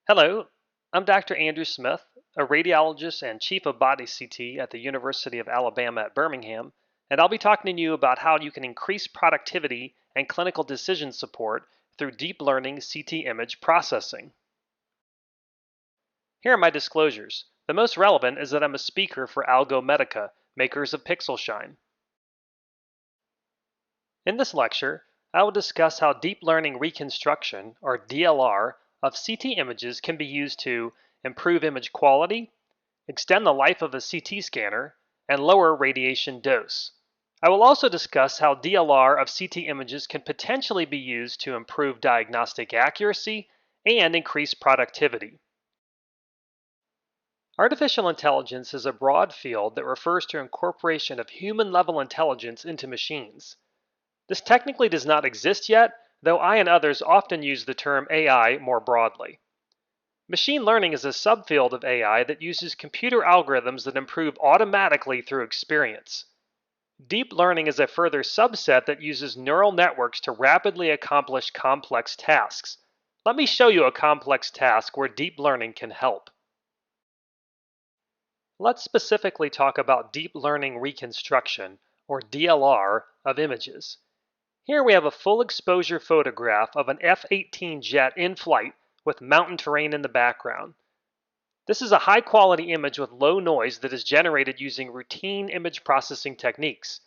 Hello, I'm Dr. Andrew Smith, a radiologist and chief of body CT at the University of Alabama at Birmingham, and I'll be talking to you about how you can increase productivity and clinical decision support through deep learning CT image processing. Here are my disclosures. The most relevant is that I'm a speaker for AlgoMedica, makers of PixelShine. In this lecture, I will discuss how deep learning reconstruction, or DLR, of CT images can be used to improve image quality, extend the life of a CT scanner, and lower radiation dose. I will also discuss how DLR of CT images can potentially be used to improve diagnostic accuracy and increase productivity. Artificial intelligence is a broad field that refers to incorporation of human-level intelligence into machines. This technically does not exist yet, though I and others often use the term AI more broadly. Machine learning is a subfield of AI that uses computer algorithms that improve automatically through experience. Deep learning is a further subset that uses neural networks to rapidly accomplish complex tasks. Let me show you a complex task where deep learning can help. Let's specifically talk about deep learning reconstruction, or DLR, of images. Here we have a full exposure photograph of an F-18 jet in flight with mountain terrain in the background. This is a high quality image with low noise that is generated using routine image processing techniques.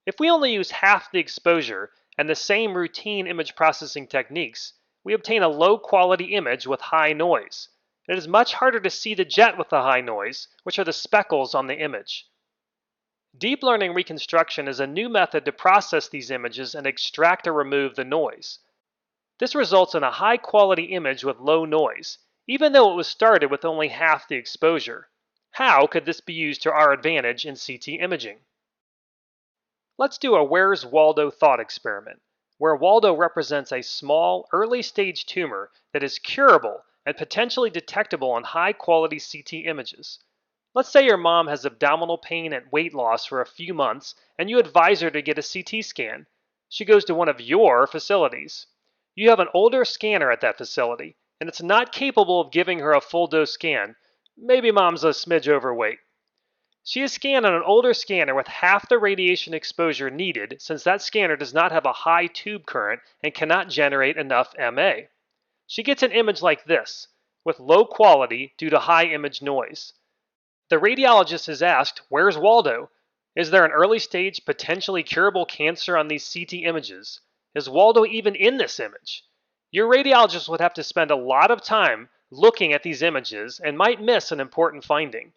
If we only use half the exposure and the same routine image processing techniques, we obtain a low quality image with high noise. It is much harder to see the jet with the high noise, which are the speckles on the image. Deep learning reconstruction is a new method to process these images and extract or remove the noise. This results in a high-quality image with low noise, even though it was started with only half the exposure. How could this be used to our advantage in CT imaging? Let's do a Where's Waldo thought experiment, where Waldo represents a small, early-stage tumor that is curable and potentially detectable on high-quality CT images. Let's say your mom has abdominal pain and weight loss for a few months, and you advise her to get a CT scan. She goes to one of your facilities. You have an older scanner at that facility, and it's not capable of giving her a full dose scan. Maybe mom's a smidge overweight. She is scanned on an older scanner with half the radiation exposure needed, since that scanner does not have a high tube current and cannot generate enough MA. She gets an image like this, with low quality due to high image noise. The radiologist is asked, "Where's Waldo? Is there an early stage, potentially curable cancer on these CT images? Is Waldo even in this image?" Your radiologist would have to spend a lot of time looking at these images and might miss an important finding.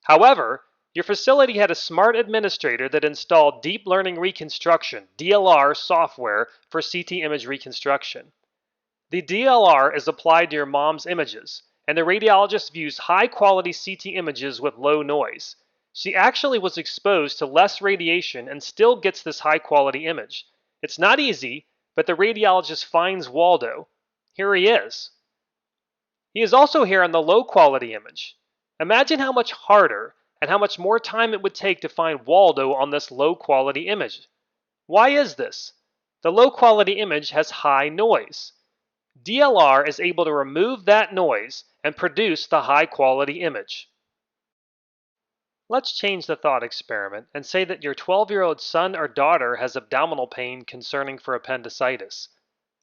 However, your facility had a smart administrator that installed Deep Learning Reconstruction, DLR, software for CT image reconstruction. The DLR is applied to your mom's images, and the radiologist views high-quality CT images with low noise. She actually was exposed to less radiation and still gets this high-quality image. It's not easy, but the radiologist finds Waldo. Here he is. He is also here on the low-quality image. Imagine how much harder and how much more time it would take to find Waldo on this low-quality image. Why is this? The low-quality image has high noise. DLR is able to remove that noise and produce the high-quality image. Let's change the thought experiment and say that your 12-year-old son or daughter has abdominal pain concerning for appendicitis.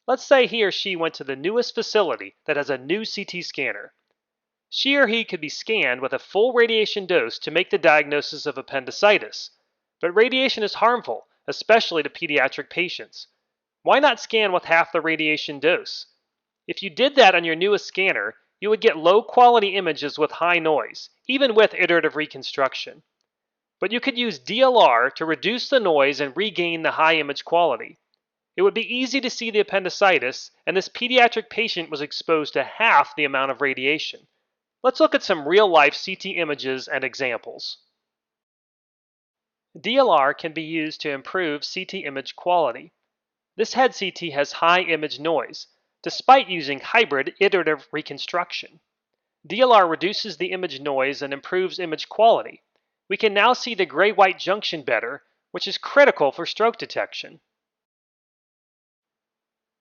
Let's say he or she went to the newest facility that has a new CT scanner. She or he could be scanned with a full radiation dose to make the diagnosis of appendicitis. But radiation is harmful, especially to pediatric patients. Why not scan with half the radiation dose? If you did that on your newest scanner, you would get low-quality images with high noise, even with iterative reconstruction. But you could use DLR to reduce the noise and regain the high image quality. It would be easy to see the appendicitis, and this pediatric patient was exposed to half the amount of radiation. Let's look at some real-life CT images and examples. DLR can be used to improve CT image quality. This head CT has high image noise, despite using hybrid iterative reconstruction. DLR reduces the image noise and improves image quality. We can now see the gray-white junction better, which is critical for stroke detection.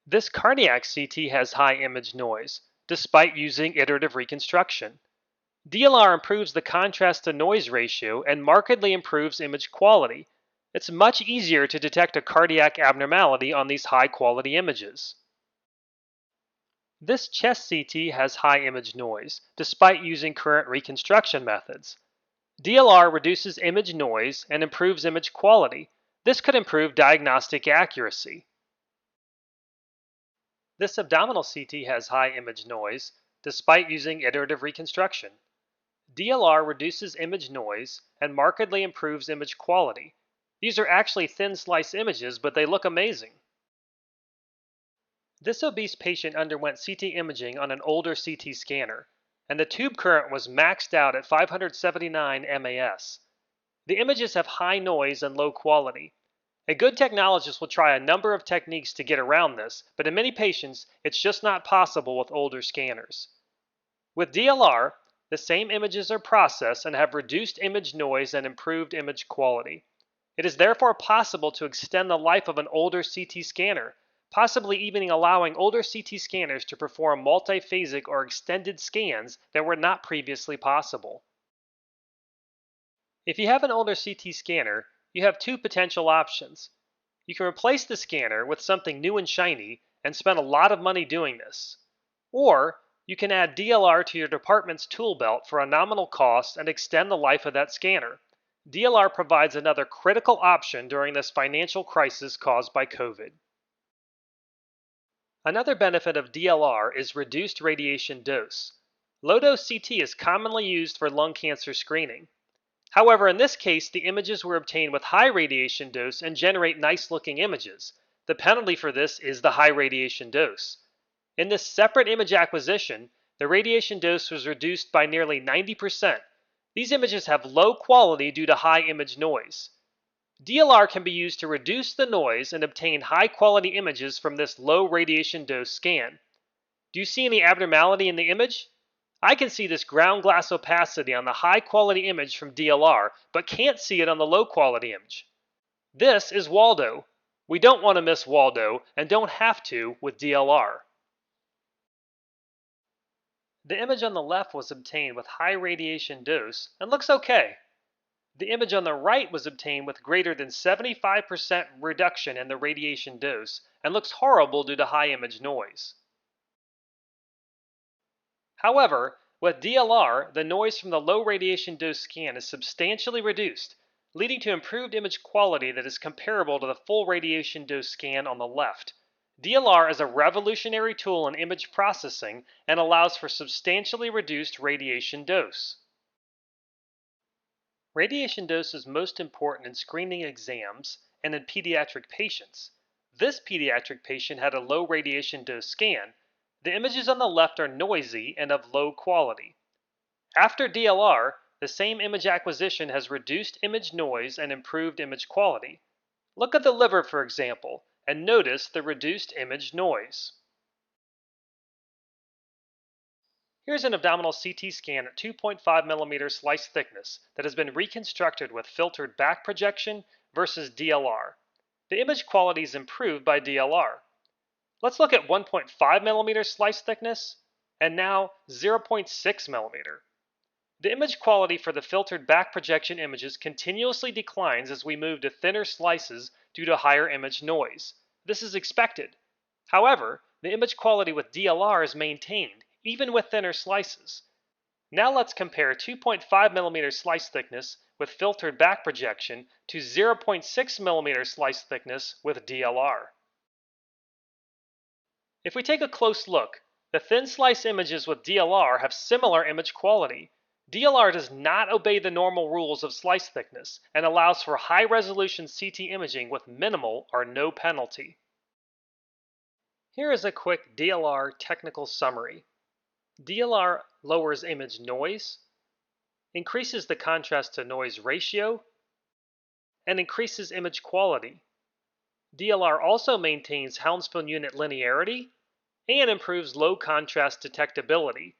This cardiac CT has high image noise. despite using iterative reconstruction. DLR improves the contrast to noise ratio and markedly improves image quality. It's much easier to detect a cardiac abnormality on these high quality images. This chest CT has high image noise, despite using current reconstruction methods. DLR reduces image noise and improves image quality. This could improve diagnostic accuracy. This abdominal CT has high image noise, despite using iterative reconstruction. DLR reduces image noise and markedly improves image quality. These are actually thin slice images, but they look amazing. This obese patient underwent CT imaging on an older CT scanner, and the tube current was maxed out at 579 MAS. The images have high noise and low quality. A good technologist will try a number of techniques to get around this, but in many patients, it's just not possible with older scanners. With DLR, the same images are processed and have reduced image noise and improved image quality. It is therefore possible to extend the life of an older CT scanner, possibly even allowing older CT scanners to perform multiphasic or extended scans that were not previously possible. If you have an older CT scanner, you have two potential options. You can replace the scanner with something new and shiny and spend a lot of money doing this. Or you can add DLR to your department's tool belt for a nominal cost and extend the life of that scanner. DLR provides another critical option during this financial crisis caused by COVID. Another benefit of DLR is reduced radiation dose. Low-dose CT is commonly used for lung cancer screening. However, in this case, the images were obtained with high radiation dose and generate nice-looking images. The penalty for this is the high radiation dose. In this separate image acquisition, the radiation dose was reduced by nearly 90%. These images have low quality due to high image noise. DLR can be used to reduce the noise and obtain high-quality images from this low radiation dose scan. Do you see any abnormality in the image? I can see this ground glass opacity on the high-quality image from DLR, but can't see it on the low-quality image. This is Waldo. We don't want to miss Waldo, and don't have to with DLR. The image on the left was obtained with high radiation dose and looks okay. The image on the right was obtained with greater than 75% reduction in the radiation dose and looks horrible due to high image noise. However, with DLR, the noise from the low radiation dose scan is substantially reduced, leading to improved image quality that is comparable to the full radiation dose scan on the left. DLR is a revolutionary tool in image processing and allows for substantially reduced radiation dose. Radiation dose is most important in screening exams and in pediatric patients. This pediatric patient had a low radiation dose scan. The images on the left are noisy and of low quality. After DLR, the same image acquisition has reduced image noise and improved image quality. Look at the liver, for example, and notice the reduced image noise. Here's an abdominal CT scan at 2.5 mm slice thickness that has been reconstructed with filtered back projection versus DLR. The image quality is improved by DLR. Let's look at 1.5 mm slice thickness and now 0.6 mm. The image quality for the filtered back projection images continuously declines as we move to thinner slices due to higher image noise. This is expected. However, the image quality with DLR is maintained, even with thinner slices. Now let's compare 2.5 mm slice thickness with filtered back projection to 0.6 mm slice thickness with DLR. If we take a close look, the thin slice images with DLR have similar image quality. DLR does not obey the normal rules of slice thickness and allows for high-resolution CT imaging with minimal or no penalty. Here is a quick DLR technical summary. DLR lowers image noise, increases the contrast to noise ratio, and increases image quality. DLR also maintains Helmsman unit linearity and improves low contrast detectability.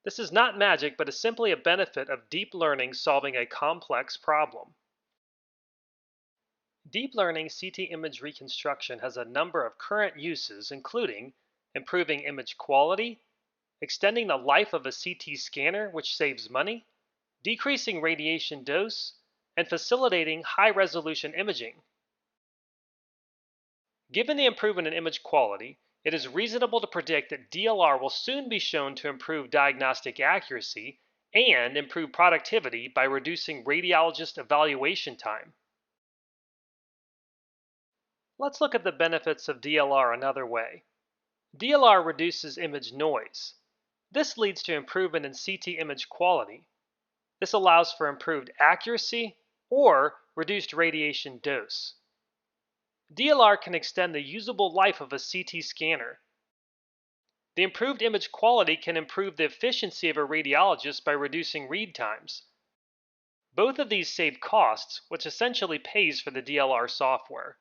This is not magic, but is simply a benefit of deep learning solving a complex problem. Deep learning CT image reconstruction has a number of current uses, including improving image quality, extending the life of a CT scanner, which saves money, decreasing radiation dose, and facilitating high-resolution imaging. Given the improvement in image quality, it is reasonable to predict that DLR will soon be shown to improve diagnostic accuracy and improve productivity by reducing radiologist evaluation time. Let's look at the benefits of DLR another way. DLR reduces image noise. This leads to improvement in CT image quality. This allows for improved accuracy or reduced radiation dose. DLR can extend the usable life of a CT scanner. The improved image quality can improve the efficiency of a radiologist by reducing read times. Both of these save costs, which essentially pays for the DLR software.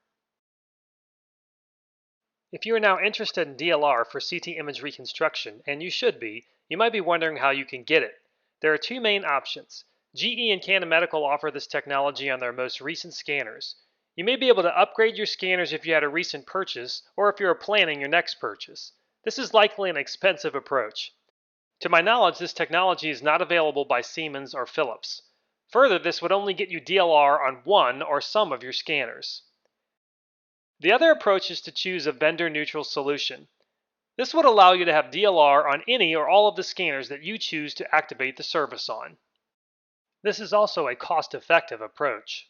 If you are now interested in DLR for CT image reconstruction, and you should be, you might be wondering how you can get it. There are two main options. GE and Canon Medical offer this technology on their most recent scanners. You may be able to upgrade your scanners if you had a recent purchase, or if you are planning your next purchase. This is likely an expensive approach. To my knowledge, this technology is not available by Siemens or Philips. Further, this would only get you DLR on one or some of your scanners. The other approach is to choose a vendor-neutral solution. This would allow you to have DLR on any or all of the scanners that you choose to activate the service on. This is also a cost-effective approach.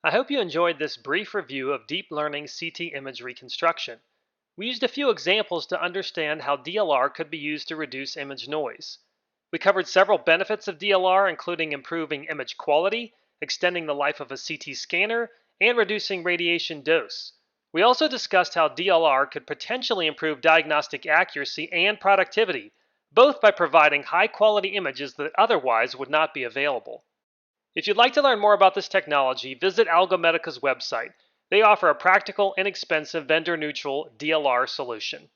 I hope you enjoyed this brief review of deep learning CT image reconstruction. We used a few examples to understand how DLR could be used to reduce image noise. We covered several benefits of DLR, including improving image quality, extending the life of a CT scanner, and reducing radiation dose. We also discussed how DLR could potentially improve diagnostic accuracy and productivity, both by providing high-quality images that otherwise would not be available. If you'd like to learn more about this technology, visit AlgoMedica's website. They offer a practical, inexpensive, vendor-neutral DLR solution.